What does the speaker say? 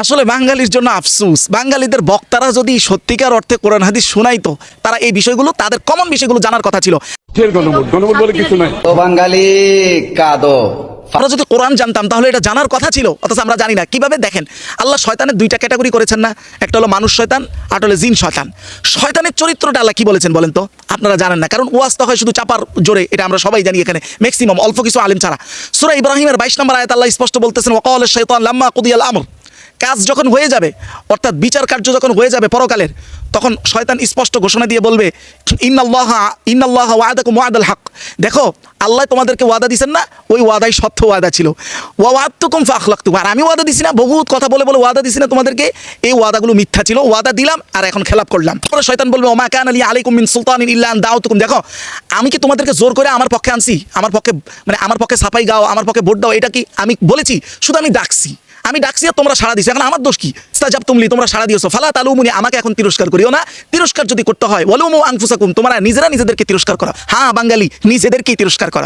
আসলে বাঙালির জন্য আফসোস, বাঙালিদের বক্তারা যদি সত্যিকার অর্থে কোরআন হাদিস শোনাইতো, তারা এই বিষয়গুলো, তাদের কমন বিষয়গুলো জানার কথা ছিল। গণভোট বলে কিছু নাই। তো বাঙালি কাঁদো। আমরা যদি কোরআন জানতাম তাহলে এটা জানার কথা ছিল, অথচ আমরা জানি না। কিভাবে দেখেন, আল্লাহ শয়তানের দুইটা ক্যাটাগরি করেছেন না? একটা হলো মানুষ শয়তান, আর হলো জিন শয়তান। শয়তানের চরিত্রটা আল্লাহ কি বলেছেন বলেন তো? আপনারা জানেন না, কারণ ওয়াজ তো হয় শুধু চাপার জোরে, এটা আমরা সবাই জানি এখানে ম্যাক্সিমাম অল্প কিছু আলেম ছাড়া। সূরা ইব্রাহিমের 22 নম্বর আয়াত আল্লাহ স্পষ্ট বলতেছেন, ওয়াকালা শাইতান লাম্মা কুদিয়াল আমর, কাজ যখন হয়ে যাবে, অর্থাৎ বিচার কার্য যখন হয়ে যাবে পরকালের, তখন শয়তান স্পষ্ট ঘোষণা দিয়ে বলবে, ইন্নাল্লাহ ওয়াদাকুম ওয়াদাল হক, দেখো আল্লাহ তোমাদেরকে ওয়াদা দিছেন না, ওই ওয়াদাই সত্য ওয়াদা ছিল। ওয়াদাতুকুম ফাখলাকতুকুম, আর আমি ওয়াদা দিছি না, বহুত কথা বলে বলে ওয়াদা দিছি না তোমাদেরকে, এই ওয়াদাগুলো মিথ্যা ছিল। ওয়াদা দিলাম আর এখন খেলাপ করলাম। পরে শয়তান বলবে, ওমা কানা লি আলাইকুম মিন সুলতানিন ইল্লা আন দাউতুকুম, দেখো আমি কি তোমাদেরকে জোর করে আমার পক্ষে আনছি? আমার পক্ষে মানে আমার পক্ষে সাফাই গাও, আমার পক্ষে ভোট দাও, এটা কি আমি বলেছি? শুধু আমি ডাকছি আর তোমরা সাড়া দিছো। এখন আমার দোষ কি? ইস্তাজাব তুমলি, তোমরা সাড়া দিয়েছো। ফালা তালুমুনি, আমাকে এখন তিরস্কার করিও না। তিরস্কার যদি করতে হয় ওয়ালুমু আনফুসাকুম, তোমরা নিজেরা নিজেদেরকে তিরস্কার করো। হ্যাঁ বাঙালি, নিজেদেরকেই তিরস্কার করো।